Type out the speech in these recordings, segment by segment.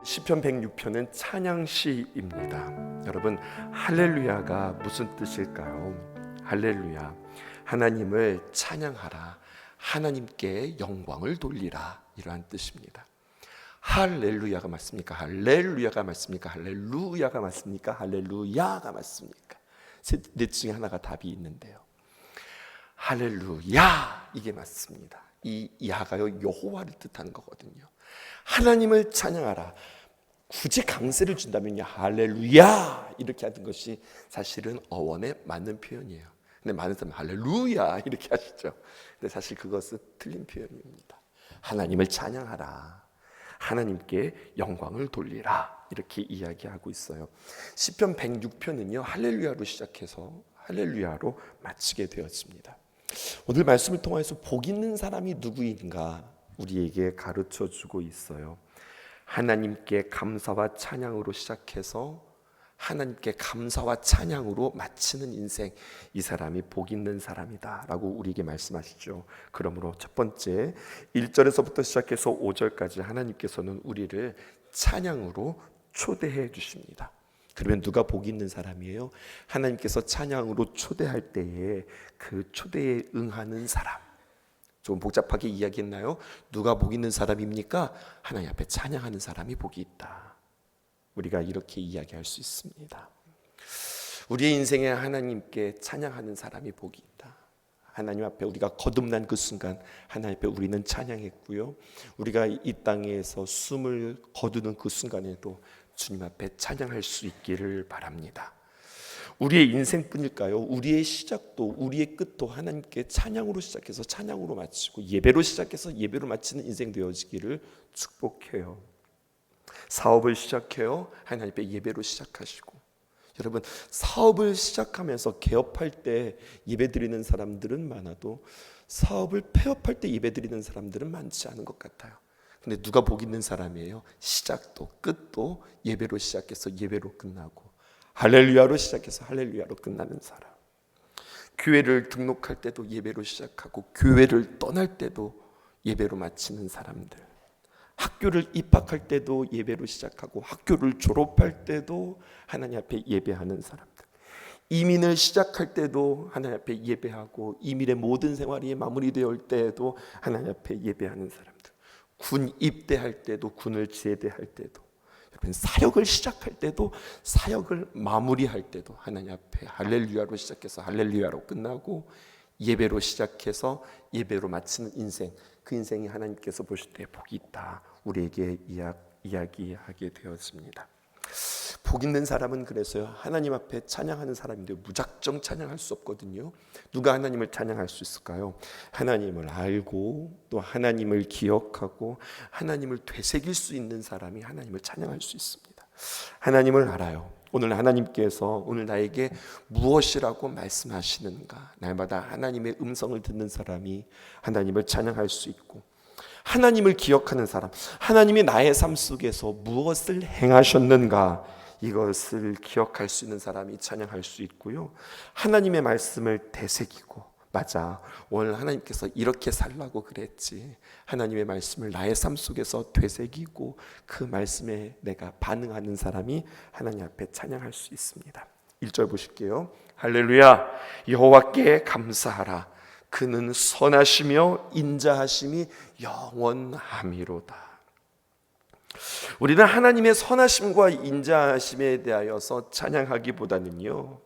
시편 106편은 찬양시입니다. 여러분, 할렐루야가 무슨 뜻일까요? 할렐루야, 하나님을 찬양하라, 하나님께 영광을 돌리라, 이러한 뜻입니다. 할렐루야가 맞습니까? 할렐루야가 맞습니까? 할렐루야가 맞습니까? 할렐루야가 맞습니까? 넷 중에 하나가 답이 있는데요. 할렐루야, 이게 맞습니다. 이 야가요, 여호와를 뜻하는 거거든요. 하나님을 찬양하라. 굳이 강세를 준다면요, 할렐루야 이렇게 하는 것이 사실은 어원에 맞는 표현이에요. 근데 많은 사람은 할렐루야 이렇게 하시죠. 근데 사실 그것은 틀린 표현입니다. 하나님을 찬양하라, 하나님께 영광을 돌리라, 이렇게 이야기하고 있어요. 시편 106편은요 할렐루야로 시작해서 할렐루야로 마치게 되었습니다. 오늘 말씀을 통해서 복 있는 사람이 누구인가 우리에게 가르쳐 주고 있어요. 하나님께 감사와 찬양으로 시작해서 하나님께 감사와 찬양으로 마치는 인생, 이 사람이 복 있는 사람이다 라고 우리에게 말씀하시죠. 그러므로 첫 번째 1절에서부터 시작해서 5절까지 하나님께서는 우리를 찬양으로 초대해 주십니다. 그러면 누가 복 있는 사람이에요? 하나님께서 찬양으로 초대할 때에 그 초대에 응하는 사람. 좀 복잡하게 이야기했나요? 누가 복 있는 사람입니까? 하나님 앞에 찬양하는 사람이 복이 있다. 우리가 이렇게 이야기할 수 있습니다. 우리의 인생에 하나님께 찬양하는 사람이 복이 있다. 하나님 앞에 우리가 거듭난 그 순간 하나님 앞에 우리는 찬양했고요, 우리가 이 땅에서 숨을 거두는 그 순간에도 주님 앞에 찬양할 수 있기를 바랍니다. 우리의 인생뿐일까요? 우리의 시작도 우리의 끝도 하나님께 찬양으로 시작해서 찬양으로 마치고 예배로 시작해서 예배로 마치는 인생 되어지기를 축복해요. 사업을 시작해요, 하나님 앞에 예배로 시작하시고. 여러분, 사업을 시작하면서 개업할 때 예배드리는 사람들은 많아도 사업을 폐업할 때 예배드리는 사람들은 많지 않은 것 같아요. 근데 누가 복 있는 사람이에요? 시작도 끝도 예배로 시작해서 예배로 끝나고 할렐루야로 시작해서 할렐루야로 끝나는 사람. 교회를 등록할 때도 예배로 시작하고 교회를 떠날 때도 예배로 마치는 사람들. 학교를 입학할 때도 예배로 시작하고 학교를 졸업할 때도 하나님 앞에 예배하는 사람들. 이민을 시작할 때도 하나님 앞에 예배하고 이민의 모든 생활이 마무리되어 때에도 하나님 앞에 예배하는 사람들. 군 입대할 때도 군을 제대할 때도 여러분, 사역을 시작할 때도 사역을 마무리할 때도 하나님 앞에 할렐루야로 시작해서 할렐루야로 끝나고 예배로 시작해서 예배로 마치는 인생, 그 인생이 하나님께서 보실 때 복이 있다 우리에게 이야기하게 되었습니다. 복 있는 사람은 그래서요, 하나님 앞에 찬양하는 사람인데 무작정 찬양할 수 없거든요. 누가 하나님을 찬양할 수 있을까요? 하나님을 알고 또 하나님을 기억하고 하나님을 되새길 수 있는 사람이 하나님을 찬양할 수 있습니다. 하나님을 알아요. 오늘 하나님께서 오늘 나에게 무엇이라고 말씀하시는가, 날마다 하나님의 음성을 듣는 사람이 하나님을 찬양할 수 있고, 하나님을 기억하는 사람, 하나님이 나의 삶 속에서 무엇을 행하셨는가 이것을 기억할 수 있는 사람이 찬양할 수 있고요, 하나님의 말씀을 되새기고, 맞아, 오늘 하나님께서 이렇게 살라고 그랬지, 하나님의 말씀을 나의 삶 속에서 되새기고 그 말씀에 내가 반응하는 사람이 하나님 앞에 찬양할 수 있습니다. 1절 보실게요. 할렐루야, 여호와께 감사하라, 그는 선하시며 인자하심이 영원함이로다. 우리는 하나님의 선하심과 인자하심에 대하여서 찬양하기보다는요,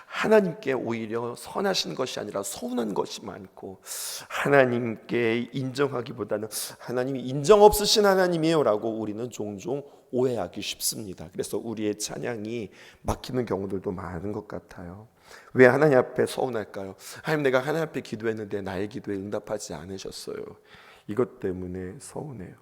하나님께 오히려 선하신 것이 아니라 서운한 것이 많고, 하나님께 인정하기보다는 하나님이 인정 없으신 하나님이에요 라고 우리는 종종 오해하기 쉽습니다. 그래서 우리의 찬양이 막히는 경우들도 많은 것 같아요. 왜 하나님 앞에 서운할까요? 하나님, 내가 하나님 앞에 기도했는데 나의 기도에 응답하지 않으셨어요. 이것 때문에 서운해요.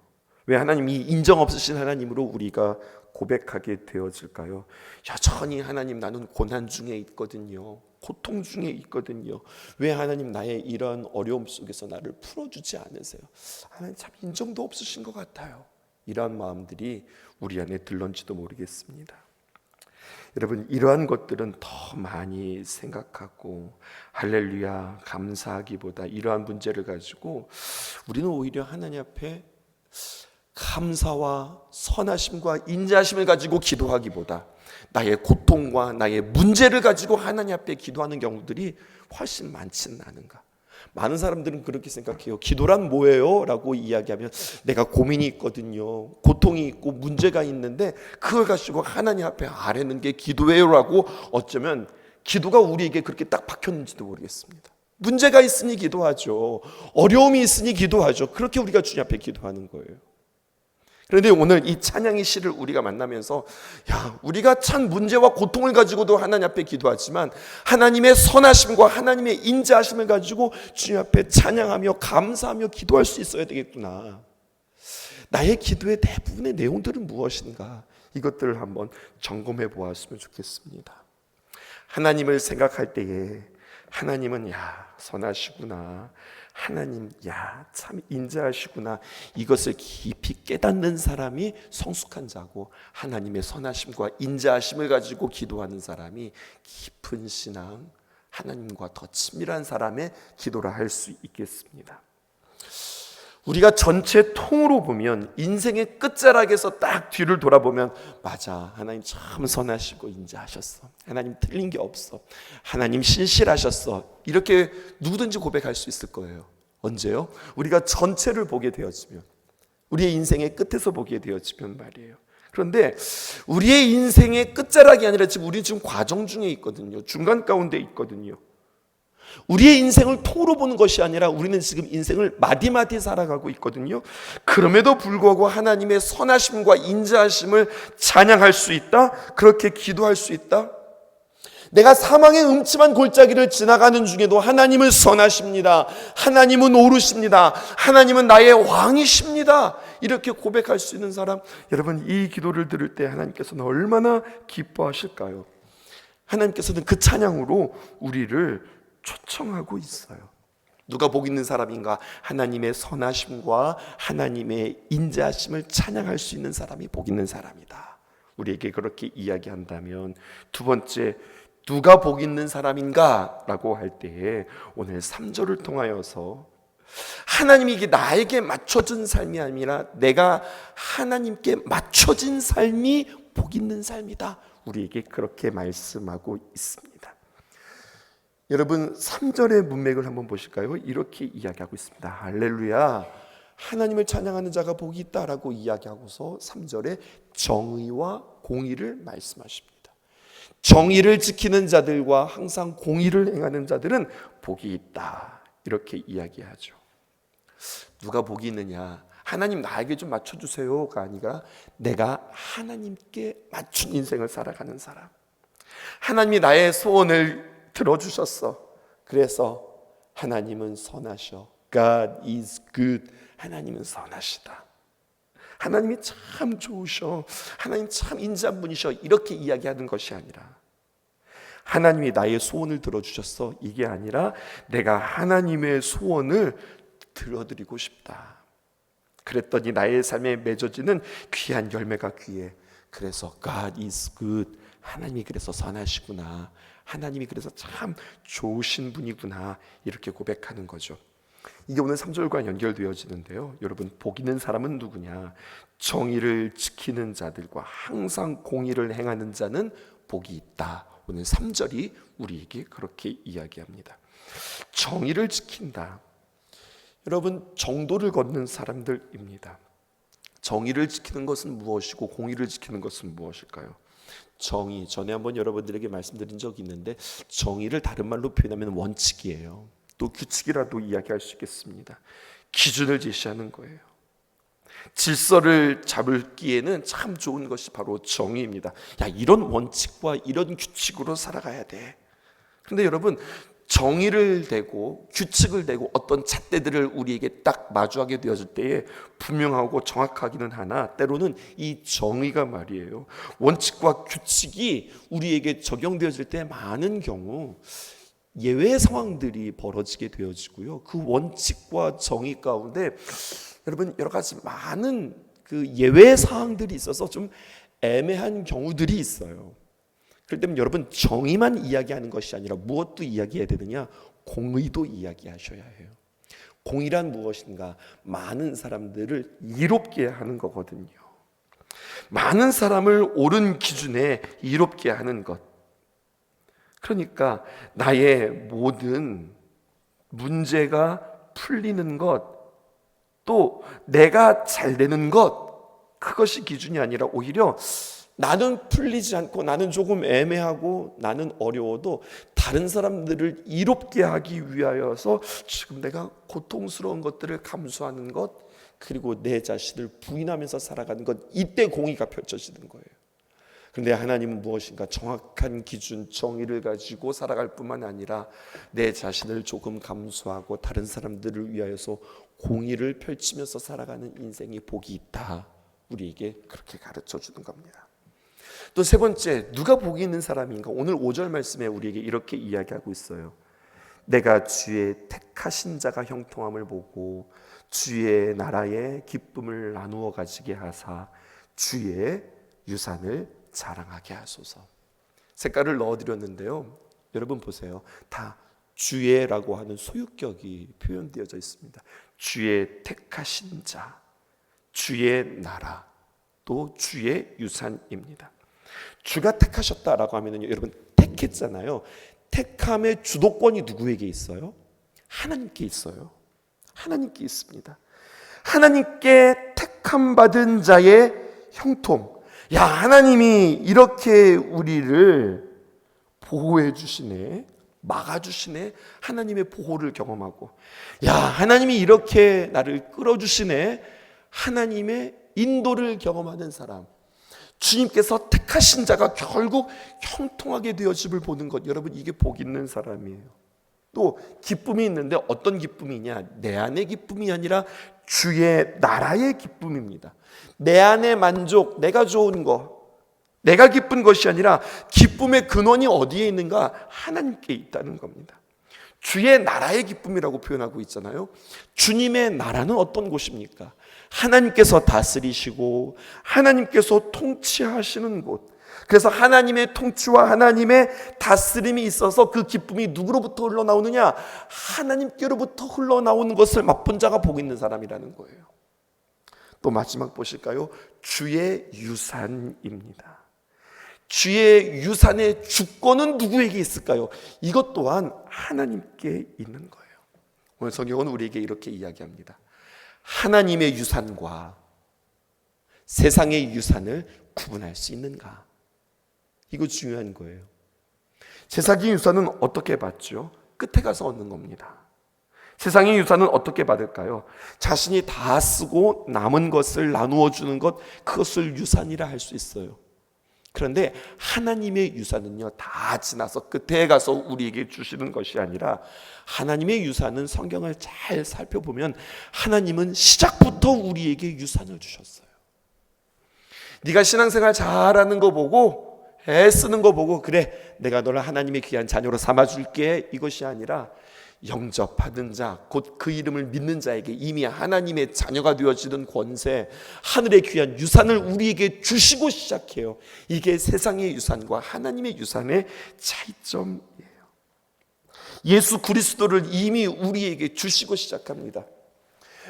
왜 하나님이 인정 없으신 하나님으로 우리가 고백하게 되어질까요? 여전히 하나님, 나는 고난 중에 있거든요, 고통 중에 있거든요. 왜 하나님 나의 이런 어려움 속에서 나를 풀어주지 않으세요? 하나님 참 인정도 없으신 것 같아요. 이러한 마음들이 우리 안에 들런지도 모르겠습니다. 여러분, 이러한 것들은 더 많이 생각하고 할렐루야 감사하기보다 이러한 문제를 가지고 우리는 오히려 하나님 앞에 감사와 선하심과 인자하심을 가지고 기도하기보다 나의 고통과 나의 문제를 가지고 하나님 앞에 기도하는 경우들이 훨씬 많지는 않은가. 많은 사람들은 그렇게 생각해요. 기도란 뭐예요? 라고 이야기하면 내가 고민이 있거든요, 고통이 있고 문제가 있는데 그걸 가지고 하나님 앞에 아뢰는 게 기도예요 라고 어쩌면 기도가 우리에게 그렇게 딱 박혔는지도 모르겠습니다. 문제가 있으니 기도하죠. 어려움이 있으니 기도하죠. 그렇게 우리가 주님 앞에 기도하는 거예요. 그런데 오늘 이 찬양의 시를 우리가 만나면서 우리가 참 문제와 고통을 가지고도 하나님 앞에 기도하지만 하나님의 선하심과 하나님의 인자하심을 가지고 주님 앞에 찬양하며 감사하며 기도할 수 있어야 되겠구나. 나의 기도의 대부분의 내용들은 무엇인가? 이것들을 한번 점검해 보았으면 좋겠습니다. 하나님을 생각할 때에 하나님은 선하시구나, 하나님 참 인자하시구나, 이것을 깊이 깨닫는 사람이 성숙한 자고, 하나님의 선하심과 인자하심을 가지고 기도하는 사람이 깊은 신앙, 하나님과 더 친밀한 사람의 기도라 할 수 있겠습니다. 우리가 전체 통으로 보면 인생의 끝자락에서 딱 뒤를 돌아보면 맞아, 하나님 참 선하시고 인자하셨어, 하나님 틀린 게 없어, 하나님 신실하셨어, 이렇게 누구든지 고백할 수 있을 거예요. 언제요? 우리가 전체를 보게 되어지면, 우리의 인생의 끝에서 보게 되어지면 말이에요. 그런데 우리의 인생의 끝자락이 아니라 우리 지금 과정 중에 있거든요. 중간 가운데 있거든요. 우리의 인생을 통으로 보는 것이 아니라 우리는 지금 인생을 마디마디 살아가고 있거든요. 그럼에도 불구하고 하나님의 선하심과 인자하심을 찬양할 수 있다, 그렇게 기도할 수 있다. 내가 사망의 음침한 골짜기를 지나가는 중에도 하나님은 선하십니다, 하나님은 오르십니다, 하나님은 나의 왕이십니다, 이렇게 고백할 수 있는 사람, 여러분 이 기도를 들을 때 하나님께서는 얼마나 기뻐하실까요? 하나님께서는 그 찬양으로 우리를 초청하고 있어요. 누가 복 있는 사람인가? 하나님의 선하심과 하나님의 인자하심을 찬양할 수 있는 사람이 복 있는 사람이다. 우리에게 그렇게 이야기한다면, 두 번째, 누가 복 있는 사람인가? 라고 할 때에 오늘 3절을 통하여서 하나님이 이게 나에게 맞춰진 삶이 아니라 내가 하나님께 맞춰진 삶이 복 있는 삶이다, 우리에게 그렇게 말씀하고 있습니다. 여러분 3절의 문맥을 한번 보실까요? 이렇게 이야기하고 있습니다. 할렐루야, 하나님을 찬양하는 자가 복이 있다라고 이야기하고서 3절에 정의와 공의를 말씀하십니다. 정의를 지키는 자들과 항상 공의를 행하는 자들은 복이 있다, 이렇게 이야기하죠. 누가 복이 있느냐? 하나님 나에게 좀 맞춰주세요가 아니라 내가 하나님께 맞춘 인생을 살아가는 사람, 하나님이 나의 소원을 들어주셨어. 그래서 하나님은 선하셔. God is good. 하나님은 선하시다. 하나님이 참 좋으셔. 하나님 참 인자한 분이셔. 이렇게 이야기하는 것이 아니라 하나님이 나의 소원을 들어주셨어. 이게 아니라 내가 하나님의 소원을 들어드리고 싶다. 그랬더니 나의 삶에 맺어지는 귀한 열매가 귀해. 그래서 God is good. 하나님이 그래서 선하시구나, 하나님이 그래서 참 좋으신 분이구나, 이렇게 고백하는 거죠. 이게 오늘 3절과 연결되어지는데요. 여러분 복 있는 사람은 누구냐? 정의를 지키는 자들과 항상 공의를 행하는 자는 복이 있다. 오늘 3절이 우리에게 그렇게 이야기합니다. 정의를 지킨다. 여러분 정도를 걷는 사람들입니다. 정의를 지키는 것은 무엇이고 공의를 지키는 것은 무엇일까요? 정의, 전에 한번 여러분들에게 말씀드린 적이 있는데 정의를 다른 말로 표현하면 원칙이에요. 또 규칙이라도 이야기할 수 있겠습니다. 기준을 제시하는 거예요. 질서를 잡기에는 참 좋은 것이 바로 정의입니다. 이런 원칙과 이런 규칙으로 살아가야 돼. 그런데 여러분 정의를 대고 규칙을 대고 어떤 잣대들을 우리에게 딱 마주하게 되어질 때에 분명하고 정확하기는 하나, 때로는 이 정의가 말이에요, 원칙과 규칙이 우리에게 적용되어질 때 많은 경우 예외 상황들이 벌어지게 되어지고요. 그 원칙과 정의 가운데 여러분 여러 가지 많은 그 예외 사항들이 있어서 좀 애매한 경우들이 있어요. 그럴 때면 여러분 정의만 이야기하는 것이 아니라 무엇도 이야기해야 되느냐? 공의도 이야기하셔야 해요. 공의란 무엇인가? 많은 사람들을 이롭게 하는 거거든요. 많은 사람을 옳은 기준에 이롭게 하는 것. 그러니까 나의 모든 문제가 풀리는 것, 또 내가 잘 되는 것, 그것이 기준이 아니라 오히려 나는 풀리지 않고 나는 조금 애매하고 나는 어려워도 다른 사람들을 이롭게 하기 위하여서 지금 내가 고통스러운 것들을 감수하는 것, 그리고 내 자신을 부인하면서 살아가는 것, 이때 공의가 펼쳐지는 거예요. 그런데 하나님은 무엇인가? 정확한 기준, 정의를 가지고 살아갈 뿐만 아니라 내 자신을 조금 감수하고 다른 사람들을 위하여서 공의를 펼치면서 살아가는 인생이 복이 있다, 우리에게 그렇게 가르쳐 주는 겁니다. 또 세 번째, 누가 복이 있는 사람인가? 오늘 5절 말씀에 우리에게 이렇게 이야기하고 있어요. 내가 주의 택하신 자가 형통함을 보고 주의 나라의 기쁨을 나누어 가지게 하사 주의 유산을 자랑하게 하소서. 색깔을 넣어드렸는데요, 여러분 보세요. 다 주의라고 하는 소유격이 표현되어져 있습니다. 주의 택하신 자, 주의 나라, 또 주의 유산입니다. 주가 택하셨다라고 하면요, 여러분 택했잖아요. 택함의 주도권이 누구에게 있어요? 하나님께 있어요. 하나님께 있습니다. 하나님께 택함 받은 자의 형통. 야, 하나님이 이렇게 우리를 보호해 주시네, 막아 주시네. 하나님의 보호를 경험하고, 야, 하나님이 이렇게 나를 끌어 주시네. 하나님의 인도를 경험하는 사람, 주님께서 택하신 자가 결국 형통하게 되어짐을 보는 것, 여러분 이게 복 있는 사람이에요. 또 기쁨이 있는데 어떤 기쁨이냐? 내 안의 기쁨이 아니라 주의 나라의 기쁨입니다. 내 안의 만족, 내가 좋은 거, 내가 기쁜 것이 아니라 기쁨의 근원이 어디에 있는가? 하나님께 있다는 겁니다. 주의 나라의 기쁨이라고 표현하고 있잖아요. 주님의 나라는 어떤 곳입니까? 하나님께서 다스리시고 하나님께서 통치하시는 곳. 그래서 하나님의 통치와 하나님의 다스림이 있어서 그 기쁨이 누구로부터 흘러나오느냐? 하나님께로부터 흘러나오는 것을 맛본 자가 복 있는 사람이라는 거예요. 또 마지막 보실까요? 주의 유산입니다. 주의 유산의 주권은 누구에게 있을까요? 이것 또한 하나님께 있는 거예요. 오늘 성경은 우리에게 이렇게 이야기합니다. 하나님의 유산과 세상의 유산을 구분할 수 있는가? 이거 중요한 거예요. 세상의 유산은 어떻게 받죠? 끝에 가서 얻는 겁니다. 세상의 유산은 어떻게 받을까요? 자신이 다 쓰고 남은 것을 나누어 주는 것, 그것을 유산이라 할 수 있어요. 그런데 하나님의 유산은요, 다 지나서 끝에 가서 우리에게 주시는 것이 아니라, 하나님의 유산은 성경을 잘 살펴보면 하나님은 시작부터 우리에게 유산을 주셨어요. 네가 신앙생활 잘하는 거 보고, 애쓰는 거 보고, 그래 내가 너를 하나님의 귀한 자녀로 삼아줄게, 이것이 아니라 영접받은 자, 곧 그 이름을 믿는 자에게 이미 하나님의 자녀가 되어지는 권세, 하늘의 귀한 유산을 우리에게 주시고 시작해요. 이게 세상의 유산과 하나님의 유산의 차이점이에요. 예수 그리스도를 이미 우리에게 주시고 시작합니다.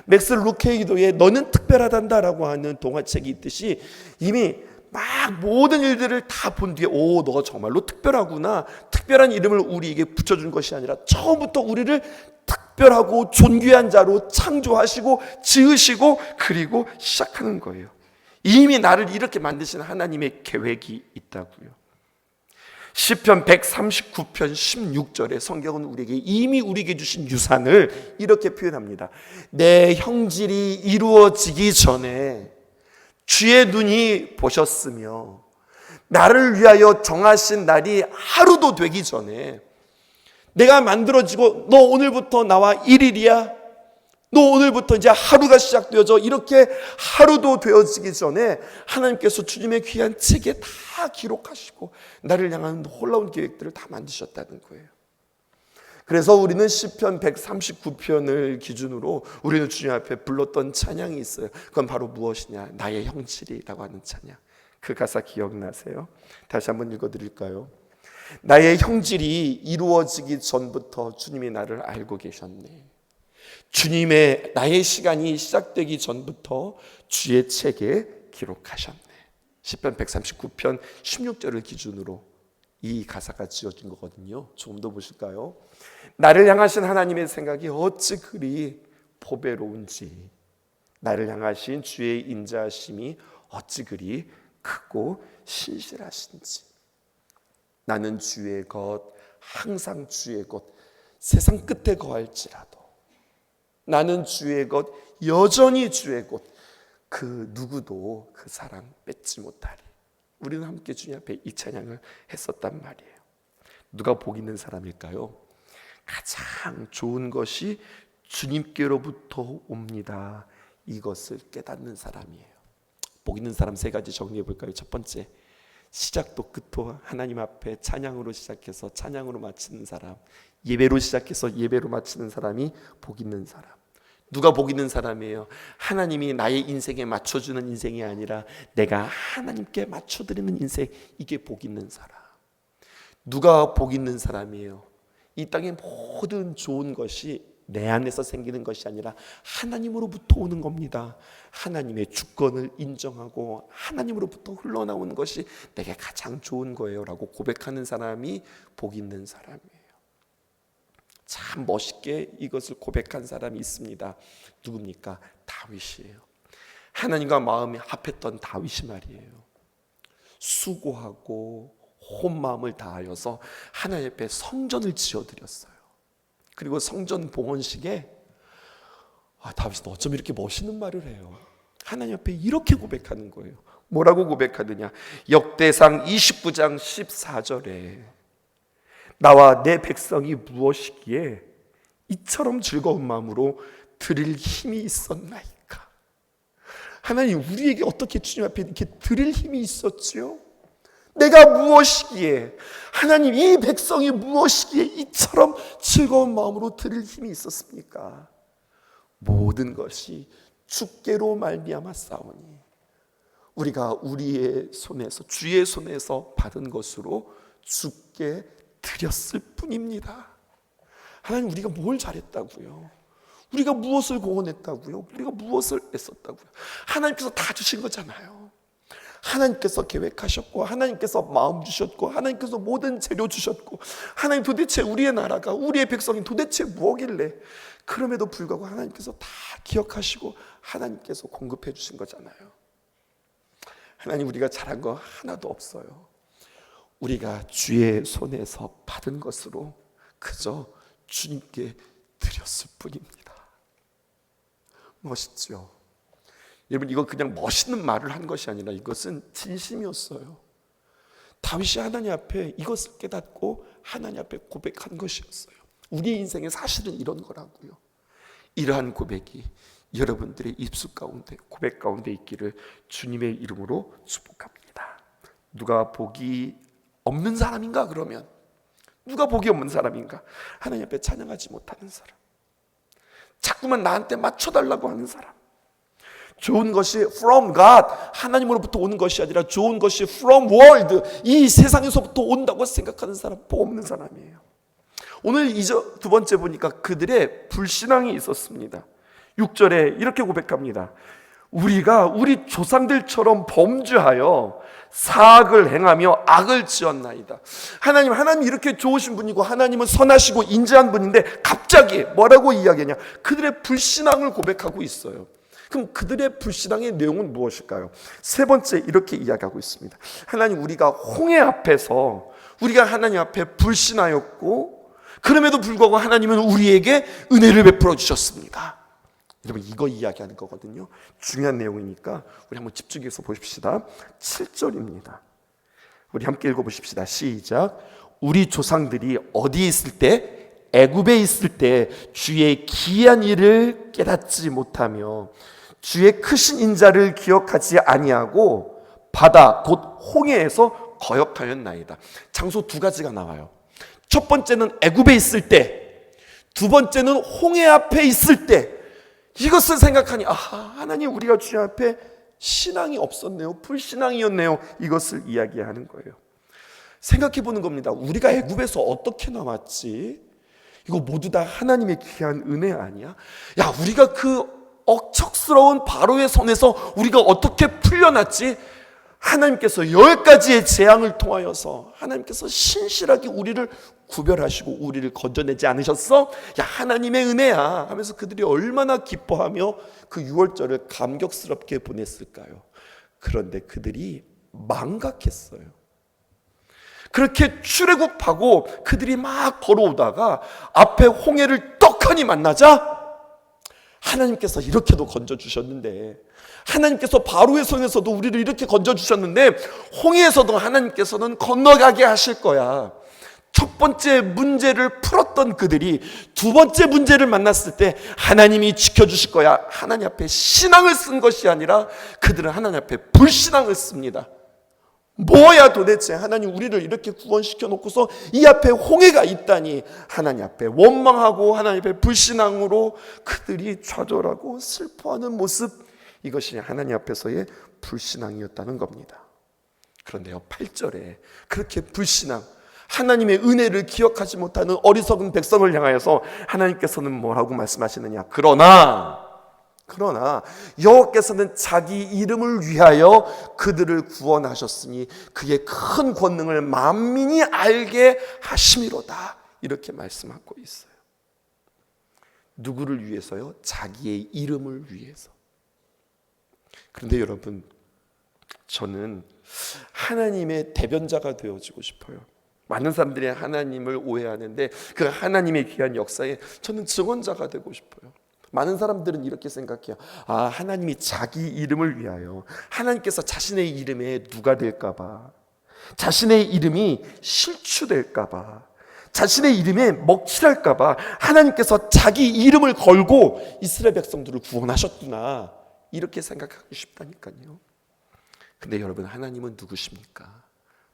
맥스 루케이도의 너는 특별하단다라고 하는 동화책이 있듯이 이미 막 모든 일들을 다 본 뒤에, 오, 너가 정말로 특별하구나, 특별한 이름을 우리에게 붙여준 것이 아니라 처음부터 우리를 특별하고 존귀한 자로 창조하시고 지으시고 그리고 시작하는 거예요. 이미 나를 이렇게 만드신 하나님의 계획이 있다고요. 시편 139편 16절에 성경은 우리에게 이미 우리에게 주신 유산을 이렇게 표현합니다. 내 형질이 이루어지기 전에 주의 눈이 보셨으며 나를 위하여 정하신 날이 하루도 되기 전에, 내가 만들어지고 너 오늘부터 나와 1일이야, 너 오늘부터 이제 하루가 시작되어져, 이렇게 하루도 되어지기 전에 하나님께서 주님의 귀한 책에 다 기록하시고 나를 향한 놀라운 계획들을 다 만드셨다는 거예요. 그래서 우리는 시편 139편을 기준으로 우리는 주님 앞에 불렀던 찬양이 있어요. 그건 바로 무엇이냐? 나의 형질이라고 하는 찬양. 그 가사 기억나세요? 다시 한번 읽어드릴까요? 나의 형질이 이루어지기 전부터 주님이 나를 알고 계셨네. 주님의 나의 시간이 시작되기 전부터 주의 책에 기록하셨네. 시편 139편 16절을 기준으로 이 가사가 지어진 거거든요. 조금 더 보실까요? 나를 향하신 하나님의 생각이 어찌 그리 보배로운지, 나를 향하신 주의 인자하심이 어찌 그리 크고 신실하신지. 나는 주의 것, 항상 주의 것, 세상 끝에 거할지라도 나는 주의 것, 여전히 주의 것, 그 누구도 그 사랑 뺏지 못하리. 우리는 함께 주님 앞에 이 찬양을 했었단 말이에요. 누가 복 있는 사람일까요? 가장 좋은 것이 주님께로부터 옵니다. 이것을 깨닫는 사람이에요. 복 있는 사람 세 가지 정리해 볼까요? 첫 번째, 시작도 끝도 하나님 앞에 찬양으로 시작해서 찬양으로 마치는 사람, 예배로 시작해서 예배로 마치는 사람이 복 있는 사람. 누가 복 있는 사람이에요? 하나님이 나의 인생에 맞춰주는 인생이 아니라 내가 하나님께 맞춰드리는 인생, 이게 복 있는 사람. 누가 복 있는 사람이에요? 이 땅의 모든 좋은 것이 내 안에서 생기는 것이 아니라 하나님으로부터 오는 겁니다. 하나님의 주권을 인정하고 하나님으로부터 흘러나오는 것이 내게 가장 좋은 거예요 라고 고백하는 사람이 복 있는 사람이에요. 참 멋있게 이것을 고백한 사람이 있습니다. 누굽니까? 다윗이에요. 하나님과 마음이 합했던 다윗이 말이에요. 수고하고 온 마음을 다하여서 하나님 앞에 성전을 지어드렸어요. 그리고 성전 봉헌식에 다윗이 어쩜 이렇게 멋있는 말을 해요. 하나님 앞에 이렇게 고백하는 거예요. 뭐라고 고백하느냐? 역대상 29장 14절에 나와 내 백성이 무엇이기에 이처럼 즐거운 마음으로 드릴 힘이 있었나이까. 하나님, 우리에게 어떻게 주님 앞에 이렇게 드릴 힘이 있었지요? 내가 무엇이기에, 하나님 이 백성이 무엇이기에 이처럼 즐거운 마음으로 드릴 힘이 있었습니까? 모든 것이 주께로 말미암아 싸우니 우리가 우리의 손에서, 주의 손에서 받은 것으로 주께 드렸을 뿐입니다. 하나님, 우리가 뭘 잘했다고요? 우리가 무엇을 공헌했다고요? 우리가 무엇을 애썼다고요? 하나님께서 다 주신 거잖아요. 하나님께서 계획하셨고, 하나님께서 마음 주셨고, 하나님께서 모든 재료 주셨고, 하나님 도대체 우리의 나라가, 우리의 백성이 도대체 뭐길래, 그럼에도 불구하고 하나님께서 다 기억하시고 하나님께서 공급해 주신 거잖아요. 하나님, 우리가 잘한 거 하나도 없어요. 우리가 주의 손에서 받은 것으로 그저 주님께 드렸을 뿐입니다. 멋있죠? 여러분, 이거 그냥 멋있는 말을 한 것이 아니라 이것은 진심이었어요. 다윗이 하나님 앞에 이것을 깨닫고 하나님 앞에 고백한 것이었어요. 우리 인생의 사실은 이런 거라고요. 이러한 고백이 여러분들의 입술 가운데, 고백 가운데 있기를 주님의 이름으로 축복합니다. 누가 복이 없는 사람인가? 그러면 누가 복이 없는 사람인가? 하나님 앞에 찬양하지 못하는 사람, 자꾸만 나한테 맞춰달라고 하는 사람, 좋은 것이 from God, 하나님으로부터 오는 것이 아니라 좋은 것이 from world, 이 세상에서부터 온다고 생각하는 사람, 복 없는 사람이에요. 오늘 두 번째 보니까 그들의 불신앙이 있었습니다. 6절에 이렇게 고백합니다. 우리가 우리 조상들처럼 범죄하여 사악을 행하며 악을 지었나이다. 하나님 이렇게 좋으신 분이고 하나님은 선하시고 인자한 분인데 갑자기 뭐라고 이야기하냐? 그들의 불신앙을 고백하고 있어요. 그럼 그들의 불신앙의 내용은 무엇일까요? 세 번째 이렇게 이야기하고 있습니다. 하나님, 우리가 홍해 앞에서 우리가 하나님 앞에 불신하였고 그럼에도 불구하고 하나님은 우리에게 은혜를 베풀어 주셨습니다. 여러분, 이거 이야기하는 거거든요. 중요한 내용이니까 우리 한번 집중해서 보십시다. 7절입니다. 우리 함께 읽어보십시다. 시작. 우리 조상들이 어디에 있을 때? 애굽에 있을 때 주의 기이한 일을 깨닫지 못하며 주의 크신 인자를 기억하지 아니하고 바다 곧 홍해에서 거역하였나이다. 장소 두 가지가 나와요. 첫 번째는 애굽에 있을 때, 두 번째는 홍해 앞에 있을 때. 이것을 생각하니 하나님, 우리가 주님 앞에 신앙이 없었네요. 불신앙이었네요. 이것을 이야기하는 거예요. 생각해 보는 겁니다. 우리가 애굽에서 어떻게 나왔지? 이거 모두 다 하나님의 귀한 은혜 아니야? 야, 우리가 그 억척스러운 바로의 손에서 우리가 어떻게 풀려났지? 하나님께서 10가지의 재앙을 통하여서 하나님께서 신실하게 우리를 구별하시고 우리를 건져내지 않으셨어? 야, 하나님의 은혜야 하면서 그들이 얼마나 기뻐하며 그 6월절을 감격스럽게 보냈을까요? 그런데 그들이 망각했어요. 그렇게 출애굽하고 그들이 막 걸어오다가 앞에 홍해를 떡하니 만나자 하나님께서 이렇게도 건져주셨는데, 하나님께서 바로의 손에서도 우리를 이렇게 건져주셨는데 홍해에서도 하나님께서는 건너가게 하실 거야. 첫 번째 문제를 풀었던 그들이 두 번째 문제를 만났을 때 하나님이 지켜주실 거야, 하나님 앞에 신앙을 쓴 것이 아니라 그들은 하나님 앞에 불신앙을 씁니다. 뭐야 도대체, 하나님 우리를 이렇게 구원시켜 놓고서 이 앞에 홍해가 있다니. 하나님 앞에 원망하고 하나님 앞에 불신앙으로 그들이 좌절하고 슬퍼하는 모습, 이것이 하나님 앞에서의 불신앙이었다는 겁니다. 그런데요, 8절에 그렇게 불신앙, 하나님의 은혜를 기억하지 못하는 어리석은 백성을 향하여서 하나님께서는 뭐라고 말씀하시느냐? 그러나 여호와께서는 자기 이름을 위하여 그들을 구원하셨으니 그의 큰 권능을 만민이 알게 하심이로다. 이렇게 말씀하고 있어요. 누구를 위해서요? 자기의 이름을 위해서. 그런데 여러분, 저는 하나님의 대변자가 되어지고 싶어요. 많은 사람들이 하나님을 오해하는데 그 하나님의 귀한 역사에 저는 증언자가 되고 싶어요. 많은 사람들은 이렇게 생각해요. 아, 하나님이 자기 이름을 위하여, 하나님께서 자신의 이름에 누가 될까봐, 자신의 이름이 실추될까봐, 자신의 이름에 먹칠할까봐 하나님께서 자기 이름을 걸고 이스라엘 백성들을 구원하셨구나, 이렇게 생각하고 싶다니까요. 근데 여러분, 하나님은 누구십니까?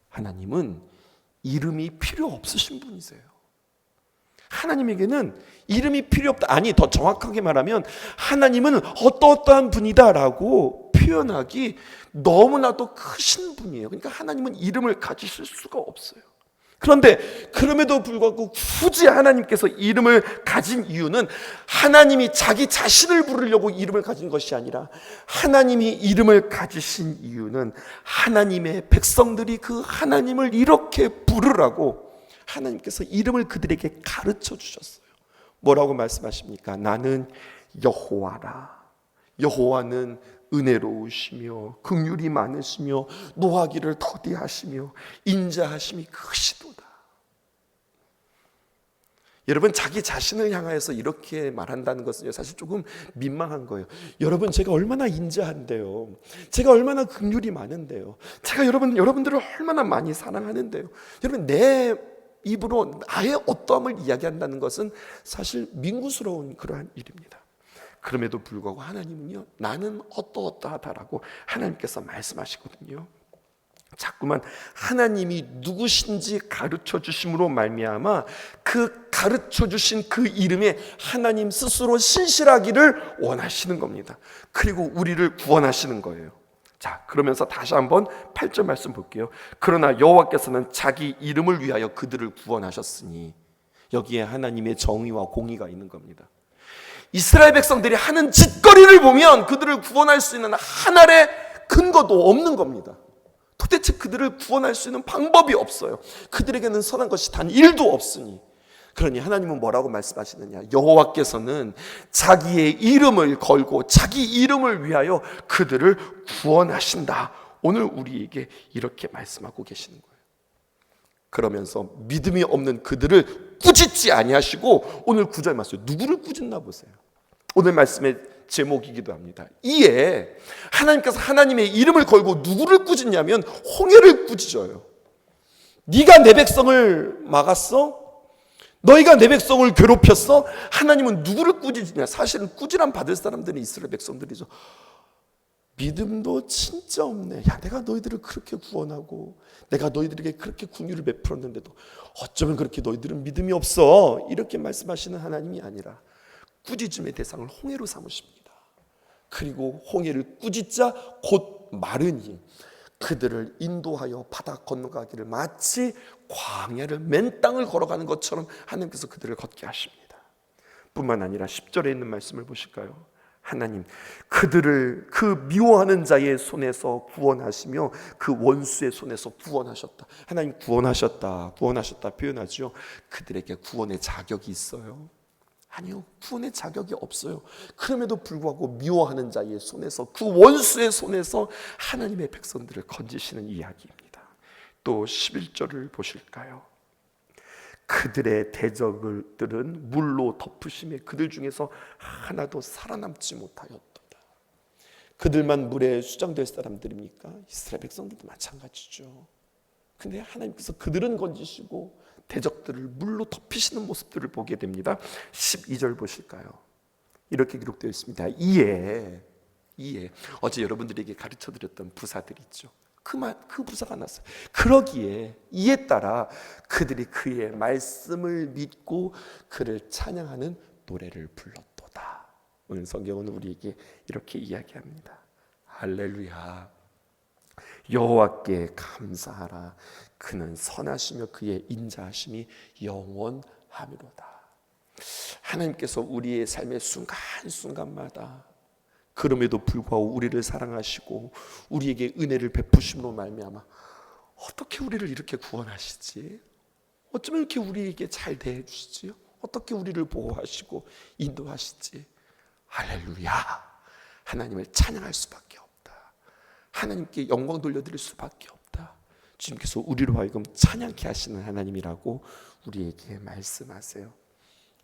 하나님은 이름이 필요 없으신 분이세요. 하나님에게는 이름이 필요 없다. 아니, 더 정확하게 말하면 하나님은 어떠한 분이다라고 표현하기 너무나도 크신 분이에요. 그러니까 하나님은 이름을 가지실 수가 없어요. 그런데 그럼에도 불구하고 굳이 하나님께서 이름을 가진 이유는 하나님이 자기 자신을 부르려고 이름을 가진 것이 아니라, 하나님이 이름을 가지신 이유는 하나님의 백성들이 그 하나님을 이렇게 부르라고 하나님께서 이름을 그들에게 가르쳐 주셨어요. 뭐라고 말씀하십니까? 나는 여호와라. 여호와는 은혜로우시며 긍휼이 많으시며 노하기를 더디하시며 인자하심이 크시도다. 여러분, 자기 자신을 향하여서 이렇게 말한다는 것은 사실 조금 민망한 거예요. 여러분, 제가 얼마나 인자한데요, 제가 얼마나 긍휼이 많은데요, 제가 여러분들을 얼마나 많이 사랑하는데요. 여러분, 내 입으로 나의 어떠함을 이야기한다는 것은 사실 민구스러운 그러한 일입니다. 그럼에도 불구하고 하나님은요, 나는 어떠하다라고 하나님께서 말씀하시거든요. 자꾸만 하나님이 누구신지 가르쳐 주심으로 말미암아 그 가르쳐 주신 그 이름에 하나님 스스로 신실하기를 원하시는 겁니다. 그리고 우리를 구원하시는 거예요. 자, 그러면서 다시 한번 8절 말씀 볼게요. 그러나 여호와께서는 자기 이름을 위하여 그들을 구원하셨으니, 여기에 하나님의 정의와 공의가 있는 겁니다. 이스라엘 백성들이 하는 짓거리를 보면 그들을 구원할 수 있는 하나의 근거도 없는 겁니다. 도대체 그들을 구원할 수 있는 방법이 없어요. 그들에게는 선한 것이 단 1도 없으니. 그러니 하나님은 뭐라고 말씀하시느냐? 여호와께서는 자기의 이름을 걸고 자기 이름을 위하여 그들을 구원하신다. 오늘 우리에게 이렇게 말씀하고 계시는 거예요. 그러면서 믿음이 없는 그들을 꾸짖지 아니하시고, 오늘 9절 말씀, 누구를 꾸짖나 보세요. 오늘 말씀의 제목이기도 합니다. 이에 하나님께서 하나님의 이름을 걸고 누구를 꾸짖냐면 홍해를 꾸짖어요. 네가 내 백성을 막았어? 너희가 내 백성을 괴롭혔어? 하나님은 누구를 꾸짖느냐? 사실은 꾸지람 받을 사람들은 이스라엘 백성들이죠. 믿음도 진짜 없네. 야, 내가 너희들을 그렇게 구원하고 내가 너희들에게 그렇게 긍휼을 베풀었는데도 어쩌면 그렇게 너희들은 믿음이 없어. 이렇게 말씀하시는 하나님이 아니라 꾸짖음의 대상을 홍해로 삼으십니다. 그리고 홍해를 꾸짖자 곧 마르니, 그들을 인도하여 바다 건너가기를 마치 광야를 맨 땅을 걸어가는 것처럼 하나님께서 그들을 걷게 하십니다. 뿐만 아니라 10절에 있는 말씀을 보실까요? 하나님 그들을 그 미워하는 자의 손에서 구원하시며 그 원수의 손에서 구원하셨다. 하나님 구원하셨다 표현하죠. 그들에게 구원의 자격이 있어요? 아니요, 구원의 자격이 없어요. 그럼에도 불구하고 미워하는 자의 손에서, 그 원수의 손에서 하나님의 백성들을 건지시는 이야기입니다. 또 11절을 보실까요? 그들의 대적들은 물로 덮으심에 그들 중에서 하나도 살아남지 못하였도다. 그들만 물에 수장될 사람들입니까? 이스라엘 백성들도 마찬가지죠. 근데 하나님께서 그들은 건지시고 대적들을 물로 덮으시는 모습들을 보게 됩니다. 12절 보실까요? 이렇게 기록되어 있습니다. 이에 어제 여러분들에게 가르쳐드렸던 부사들이 있죠. 그 부사가 났어요. 그러기에 이에 따라 그들이 그의 말씀을 믿고 그를 찬양하는 노래를 불렀도다. 오늘 성경은 우리에게 이렇게 이야기합니다. 할렐루야, 여호와께 감사하라. 그는 선하시며 그의 인자하심이 영원하미로다. 하나님께서 우리의 삶의 순간순간마다 그럼에도 불구하고 우리를 사랑하시고 우리에게 은혜를 베푸심으로 말미암아 어떻게 우리를 이렇게 구원하시지? 어쩌면 이렇게 우리에게 잘 대해 주시지요? 어떻게 우리를 보호하시고 인도하시지? 할렐루야, 하나님을 찬양할 수밖에 없다. 하나님께 영광 돌려드릴 수밖에 없다. 주님께서 우리로 하여금 찬양케 하시는 하나님이라고 우리에게 말씀하세요.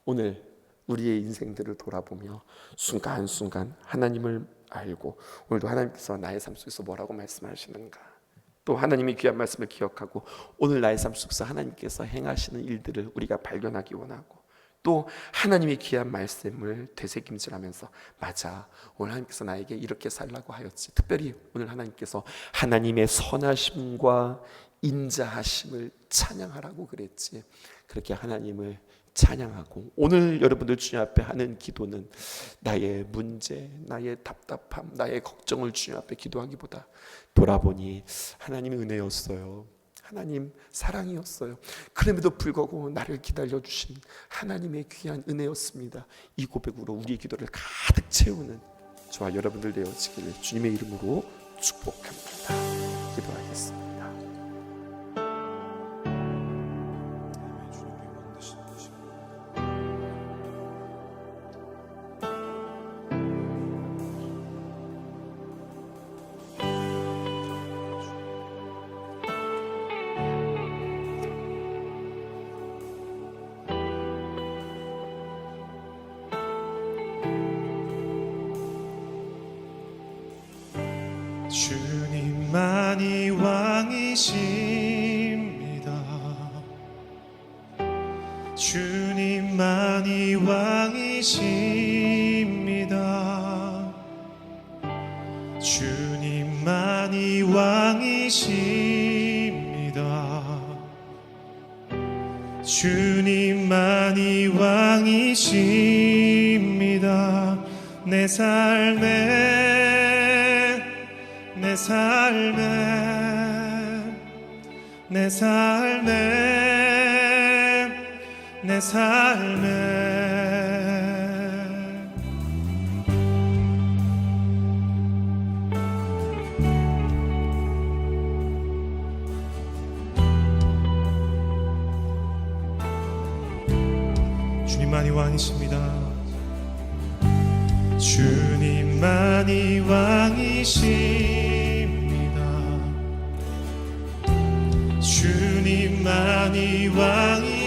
오늘 우리의 인생들을 돌아보며 순간순간 하나님을 알고 오늘도 하나님께서 나의 삶 속에서 뭐라고 말씀하시는가, 또 하나님의 귀한 말씀을 기억하고 오늘 나의 삶 속에서 하나님께서 행하시는 일들을 우리가 발견하기 원하고, 또 하나님의 귀한 말씀을 되새김질하면서 맞아, 오늘 하나님께서 나에게 이렇게 살라고 하였지. 특별히 오늘 하나님께서 하나님의 선하심과 인자하심을 찬양하라고 그랬지. 그렇게 하나님을 찬양하고 오늘 여러분들 주님 앞에 하는 기도는 나의 문제, 나의 답답함, 나의 걱정을 주님 앞에 기도하기보다 돌아보니 하나님의 은혜였어요. 하나님 사랑이었어요. 그럼에도 불구하고 나를 기다려주신 하나님의 귀한 은혜였습니다. 이 고백으로 우리의 기도를 가득 채우는 저와 여러분들 되어지기를 주님의 이름으로 축복합니다. 기도하겠습니다. 주님만이 왕이십니다. 주님만이 왕이십니다. 주님만이 왕이십니다. 주님만이 왕이십니다. 내 삶에 주님만이 왕이십니다. 주님만이 왕이십니다. 주님만이 왕이십니다.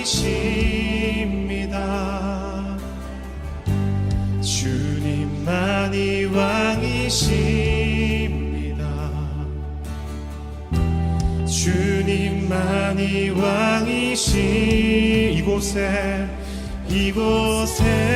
주님만이 왕이십니다. 주님만이 왕이시 이곳에 이곳에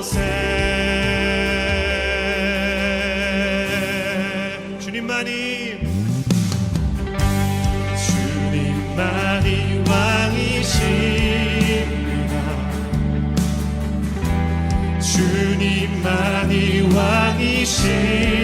이곳에 주님만이 왕이십니다. 주님만이 왕이십니다.